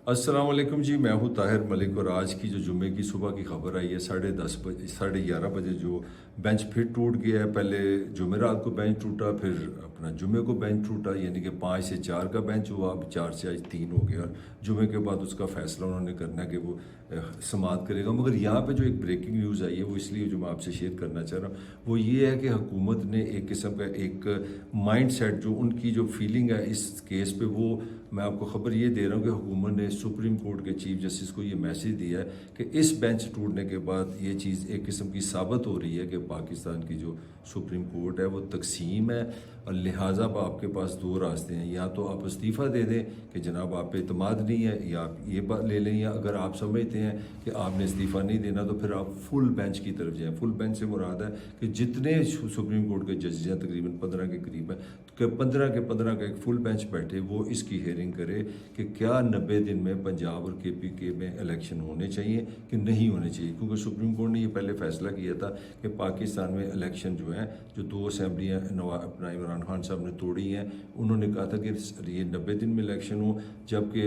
अस्सलाम वालेकुम जी। मैं हूँ ताहिर मलिक और आज की जो जुम्मे की सुबह की खबर आई है 10:30 बजे 11:30 जो बेंच फिर टूट गया है। पहले जुमेरात को बेंच टूटा, फिर अपना जुम्मे को बेंच टूटा, यानी कि 5 से 4 का बेंच हुआ, अब 4 से आज 3 हो गया और जुम्मे के बाद उसका फैसला उन्होंने करना है कि वो समाअत करेगा। मगर यहाँ पे जो एक ब्रेकिंग न्यूज़ आई है वो इसलिए जो मैं आपसे शेयर करना चाह रहा हूँ वो ये है कि हुकूमत ने एक किस्म का एक माइंड सेट, जो उनकी जो फीलिंग है इस केस पे, वो मैं आपको ख़बर ये दे रहा हूँ कि हुकूमत ने सुप्रीम कोर्ट के चीफ जस्टिस को ये मैसेज दिया है कि इस बेंच टूटने के बाद ये चीज़ एक किस्म की साबित हो रही है कि पाकिस्तान की जो सुप्रीम कोर्ट है वो तकसीम है और लिहाजा अब आपके पास दो रास्ते हैं। या तो आप इस्तीफ़ा दे दें कि जनाब आप पे इतमाद नहीं है, या आप ये बात ले लें, या अगर आप समझते हैं कि आपने इस्तीफ़ा नहीं देना तो फिर आप फुल बेंच की तरफ जाएँ। फुल बेंच से मुराद है कि जितने सुप्रीम कोर्ट के जजेस हैं, तकरीबन 15 के करीब हैं, कि 15 के 15 का एक फुल बेंच बैठे, वो इसकी हेयरिंग करे कि क्या 90 दिन में पंजाब और KPK में इलेक्शन होने चाहिए कि नहीं होने चाहिए। क्योंकि सुप्रीम कोर्ट ने ये पहले फैसला किया था कि पाकिस्तान में इलेक्शन जो है, जो 2 असम्बलियाँ अपना इमरान खान साहब ने तोड़ी हैं, उन्होंने कहा था कि ये 90 दिन में इलेक्शन हो, जबकि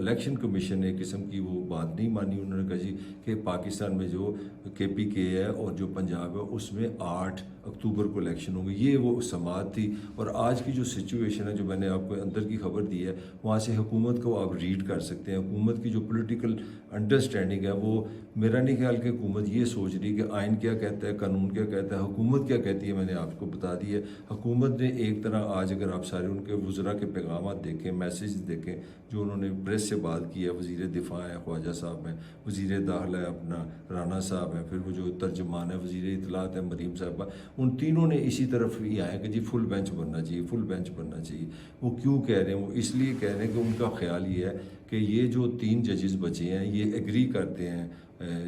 इलेक्शन कमीशन ने एक किस्म की वो बात नहीं मानी। उन्होंने कहा जी कि पाकिस्तान में जो KPK है और जो पंजाब है उसमें 8 अक्टूबर को इलेक्शन होंगे। ये वो समाअत थी। और आज की जो सिचुएशन है, जो मैंने आपको अंदर की खबर दी है, वहाँ से हुकूमत को आप रीड कर सकते हैं। हुकूमत की जो पॉलिटिकल अंडरस्टैंडिंग है, वो मेरा नहीं ख्याल कि हुकूमत ये सोच रही कि आइन क्या कहता है, कानून क्या कहता है, हुकूमत क्या कहती है, मैंने आपको बता दी है। हुकूमत ने एक तरह आज अगर आप सारे उनके वज़रा के पैगाम देखें, मैसेज देखें, जो उन्होंने प्रेस से बात की है, वज़ीर दिफा है ख्वाजा साहब हैं, वज़ीर दाखिला है अपना राना साहब हैं, फिर वो जो तर्जमान है वज़ीर इत्तलात है मरीम साहबा, उन तीनों ने इसी तरफ ही आए कि जी फुल बेंच बनना चाहिए, फुल बेंच बनना चाहिए। वो क्यों कह रहे हैं? वो इसलिए कह रहे हैं कि उनका ख्याल ये है कि ये जो 3 जजेस बचे हैं ये एग्री करते हैं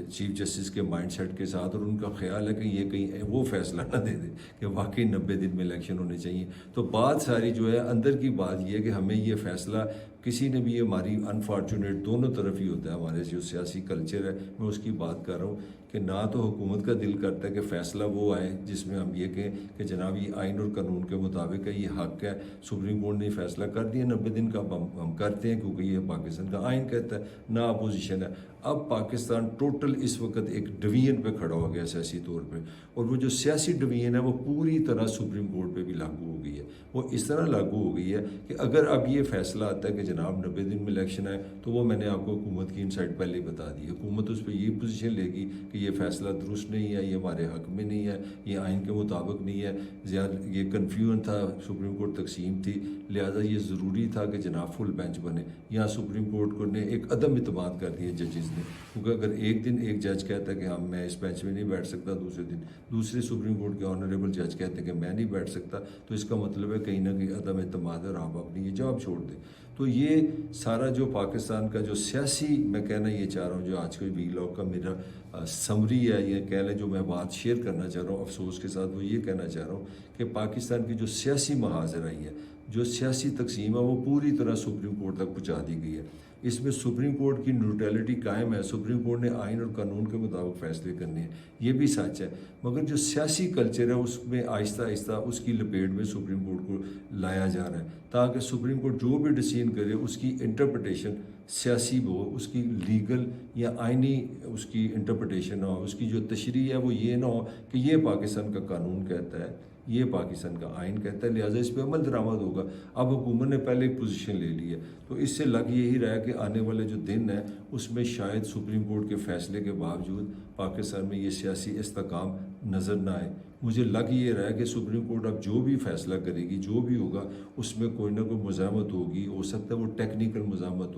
चीफ जस्टिस के माइंडसेट के साथ, और उनका ख्याल है कि ये कहीं वो फैसला ना दे दे कि वाकई 90 दिन में इलेक्शन होने चाहिए। तो बात सारी जो है अंदर की बात ये है कि हमें ये फैसला किसी ने भी, ये हमारी अनफॉर्चुनेट दोनों तरफ ही होता है, हमारे जो सियासी कल्चर है, मैं उसकी बात कर रहा हूँ कि ना तो हुकूमत का दिल करता है कि फ़ैसला वो आए जिसमें हम ये कहें कि जनाब ये आइन और कानून के मुताबिक है, ये हक़ है, सुप्रीम कोर्ट ने फैसला कर दिया 90 दिन का, हम करते हैं क्योंकि ये पाकिस्तान का आइन कहता है, ना अपोजिशन है। अब पाकिस्तान टोटल इस वक्त एक डिवीजन पे खड़ा हो गया सियासी तौर पे, और वो जो सियासी डिवीजन है वो पूरी तरह सुप्रीम कोर्ट पे भी लागू हो गई है। वो इस तरह लागू हो गई है कि अगर अब ये फैसला आता है कि जनाब 90 दिन में इलेक्शन है, तो वो मैंने आपको हुकूमत की इनसाइड पहले ही बता दी। हुकूमत उस पर ये पोजीशन लेगी कि ये फैसला दुरुस्त नहीं है, ये हमारे हक़ में नहीं है, ये आइन के मुताबिक नहीं है, ये कन्फ्यूजन था, सुप्रीम कोर्ट तकसीम थी, लिहाजा ये ज़रूरी था कि जनाब फुल बेंच बने। यहाँ सुप्रीम कोर्ट को ने एक अदम इतमाद कर दिया जजेस ने, क्योंकि अगर एक दिन एक जज कहता है कि हाँ मैं इस बेंच में नहीं बैठ सकता, दूसरे दिन दूसरे सुप्रीम कोर्ट के ऑनरेबल जज कहते हैं कि मैं नहीं बैठ सकता, तो इसका मतलब है कहीं ना कहीं अदम इतमाद है और आप अपनी ये जॉब छोड़ दें। तो ये सारा जो पाकिस्तान का जो सियासी, मैं कहना ये चाह रहा हूँ, जो आज के वीलॉग का मेरा समरी है, ये कह लें, जो मैं बात शेयर करना चाह रहा हूँ अफसोस के साथ, वो ये कहना चाह रहा हूँ कि पाकिस्तान की जो सियासी महाजराई है, जो सियासी तकसीम है, वो पूरी तरह सुप्रीम कोर्ट तक पहुँचा दी गई है। इसमें सुप्रीम कोर्ट की न्यूट्रलिटी कायम है, सुप्रीम कोर्ट ने आइन और कानून के मुताबिक फ़ैसले करने हैं, ये भी सच है। मगर जो सियासी कल्चर है उसमें आहिस्ता आहिस्ता उसकी लपेट में सुप्रीम कोर्ट को लाया जा रहा है, ताकि सुप्रीम कोर्ट जो भी डिसीजन करे उसकी इंटरप्रटेशन सियासी हो, उसकी लीगल या आइनी उसकी इंटरप्रटेशन ना हो, उसकी जो तशरीह है वो ये ना हो कि ये पाकिस्तान का कानून कहता है, ये पाकिस्तान का आइन कहता है, लिहाजा इस पर अमल दरामद होगा। अब हुकूमत ने पहले एक पोजीशन ले ली है, तो इससे लग यही रहा है कि आने वाले जो दिन है उसमें शायद सुप्रीम कोर्ट के फैसले के बावजूद पाकिस्तान में ये सियासी इस्तेकाम नज़र ना आए। मुझे लग ये रहा है कि सुप्रीम कोर्ट अब जो भी फैसला करेगी, जो भी होगा, उसमें कोई ना कोई मज़ामत होगी। हो सकता है वो टेक्निकल मज़ामत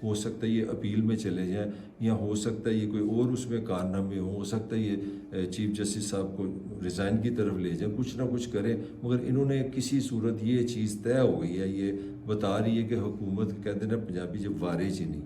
हो सकता है ये अपील में चले जाएँ, या हो सकता है ये कोई और उसमें कारनामे हो सकता है ये चीफ जस्टिस साहब को रिज़ाइन की तरफ ले जाए, कुछ ना कुछ करें। मगर इन्होंने किसी सूरत ये चीज़ तय हो गई है, ये बता रही है कि हुकूमत, कहते हैं ना पंजाबी, जब वारिज ही नहीं,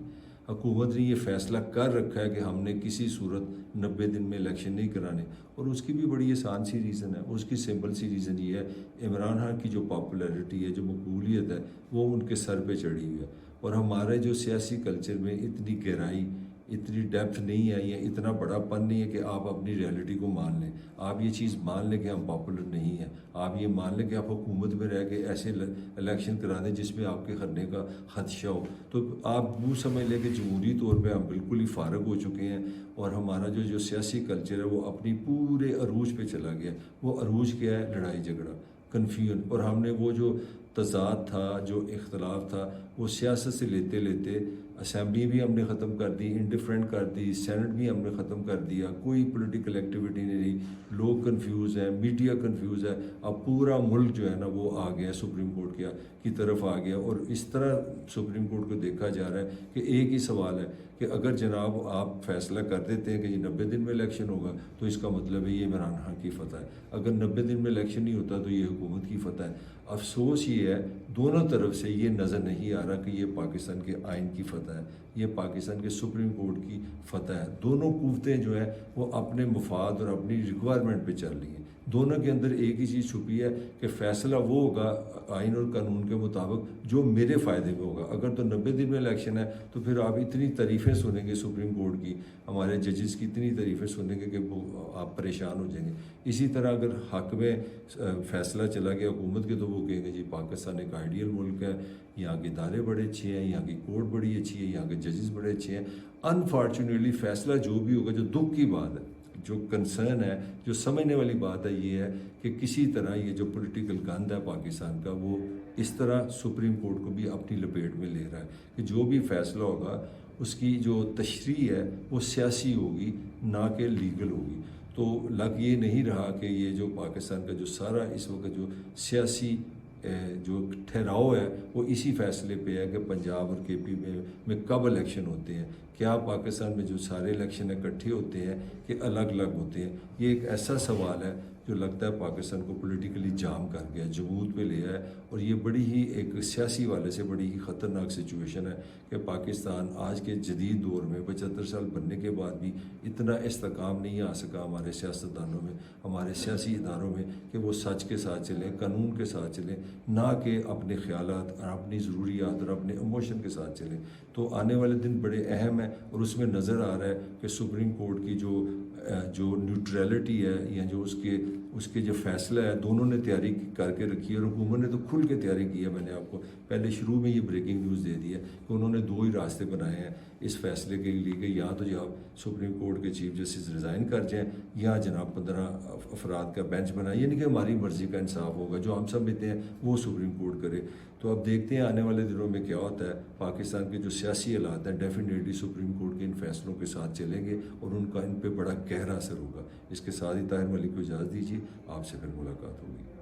हुकूमत ने ये फ़ैसला कर रखा है कि हमने किसी सूरत 90 दिन में इलेक्शन नहीं कराने। और उसकी भी बड़ी आसान सी रीज़न है, उसकी सिंपल सी रीज़न ये है, इमरान खान की जो पॉपुलैरिटी है, जो मकबूलियत है, वो उनके सर पे चढ़ी हुई है। और हमारे जो सियासी कल्चर में इतनी गहराई اتنی ڈیپتھ نہیں ہے یا اتنا بڑا پن نہیں ہے کہ آپ اپنی ریئلٹی کو مان لیں. آپ یہ چیز مان لیں کہ ہم پاپولر نہیں ہیں. آپ یہ مان لیں کہ آپ حکومت میں رہ کے ایسے الیکشن کرا دیں جس میں آپ کے ہرنے کا خدشہ ہو. تو آپ وہ سمجھ لیں کہ جمہوری طور پہ ہم بالکل ہی فارغ ہو چکے ہیں اور ہمارا جو سیاسی کلچر ہے وہ اپنی پورے عروج پہ چلا گیا. وہ عروج کیا ہے؟ لڑائی جھگڑا، کنفیوژن. اور ہم نے وہ جو تضاد تھا، جو اختلاف تھا، وہ سیاست سے لیتے لیتے اسمبلی بھی ہم نے ختم کر دی، انڈیفرنٹ کر دی، سینٹ بھی ہم نے ختم کر دیا. کوئی پولیٹیکل ایکٹیویٹی نہیں رہی. لوگ کنفیوز ہیں، میڈیا کنفیوز ہے. اب پورا ملک جو ہے نا وہ آ گیا سپریم کورٹ کی طرف آ گیا. اور اس طرح سپریم کورٹ کو دیکھا جا رہا ہے کہ ایک ہی سوال ہے کہ اگر جناب آپ فیصلہ کر دیتے ہیں کہ یہ 90 دن میں الیکشن ہوگا تو اس کا مطلب ہے یہ عمران خان کی فتح ہے. اگر 90 دن میں الیکشن نہیں ہوتا تو یہ حکومت کی فتح ہے. افسوس یہ ہے دونوں طرف سے یہ نظر نہیں آ رہا کہ یہ پاکستان کے آئین کی فتح ہے، یہ پاکستان کے سپریم کورٹ کی فتح ہے. دونوں قوتیں جو ہیں وہ اپنے مفاد اور اپنی ریکوائرمنٹ پہ چل رہی ہیں. دونوں کے اندر ایک ہی چیز چھپی ہے کہ فیصلہ وہ ہوگا آئین اور قانون کے مطابق جو میرے فائدے میں ہوگا. اگر تو 90 دن میں الیکشن ہے تو پھر آپ اتنی تعریفیں سنیں گے سپریم کورٹ کی، ہمارے ججز کی اتنی تعریفیں سنیں گے کہ وہ آپ پریشان ہو جائیں گے. اسی طرح اگر حق میں فیصلہ چلا گیا حکومت کے تو وہ کہیں گے جی پاکستان ایک آئیڈیل ملک ہے، یہاں کے ادارے بڑے اچھے ہیں، یہاں کی کورٹ بڑی اچھی ہے، یہاں کے ججز بڑے اچھے ہیں. انفارچونیٹلی فیصلہ جو بھی ہوگا، جو دکھ کی بات ہے، جو کنسرن ہے، جو سمجھنے والی بات ہے، یہ ہے کہ کسی طرح یہ جو پولیٹیکل گند ہے پاکستان کا وہ اس طرح سپریم کورٹ کو بھی اپنی لپیٹ میں لے رہا ہے کہ جو بھی فیصلہ ہوگا اس کی جو تشریح ہے وہ سیاسی ہوگی نہ کہ لیگل ہوگی. تو لگ یہ نہیں رہا کہ یہ جو پاکستان کا جو سارا اس وقت جو سیاسی جو ٹھہراؤ ہے وہ اسی فیصلے پہ ہے کہ پنجاب اور کے پی میں کب الیکشن ہوتے ہیں. کیا پاکستان میں جو سارے الیکشن اکٹھے ہوتے ہیں کہ الگ الگ ہوتے ہیں؟ یہ ایک ایسا سوال ہے جو لگتا ہے پاکستان کو پولیٹیکلی جام کر گیا، جمود پہ لیا ہے. اور یہ بڑی ہی ایک سیاسی والے سے بڑی ہی خطرناک سچویشن ہے کہ پاکستان آج کے جدید دور میں 75 سال بننے کے بعد بھی اتنا استحکام نہیں آ سکا ہمارے سیاستدانوں میں، ہمارے سیاسی اداروں میں کہ وہ سچ کے ساتھ چلیں، قانون کے ساتھ چلیں، نہ کہ اپنے خیالات اور اپنی ضروریات اور اپنے ایموشن کے ساتھ چلیں. تو آنے والے دن بڑے اہم ہیں اور اس میں نظر آ رہا ہے کہ سپریم کورٹ کی جو نیوٹرلٹی ہے یا جو اس کے جو فیصلہ ہے دونوں نے تیاری کر کے رکھی ہے. اور حکومت نے تو کھل کے تیاری کی ہے. میں نے آپ کو پہلے شروع میں یہ بریکنگ نیوز دے دی ہے کہ انہوں نے 2 ہی راستے بنائے ہیں اس فیصلے کے لیے کہ یا تو جناب سپریم کورٹ کے چیف جسٹس ریزائن کر جائیں یا جناب 15 افراد کا بینچ بنائیں، یعنی کہ ہماری مرضی کا انصاف ہوگا، جو ہم سمجھتے ہیں وہ سپریم کورٹ کرے. تو اب دیکھتے ہیں آنے والے دنوں میں کیا ہوتا ہے. پاکستان کے جو سیاسی حالات ہیں ڈیفینیٹلی سپریم کورٹ کے ان فیصلوں کے ساتھ چلیں گے اور ان کا ان پہ بڑا گہرا اثر ہوگا. اس کے ساتھ ہی طاہر ملک کو اجازت دیجیے، آپ سے پھر ملاقات ہوگی.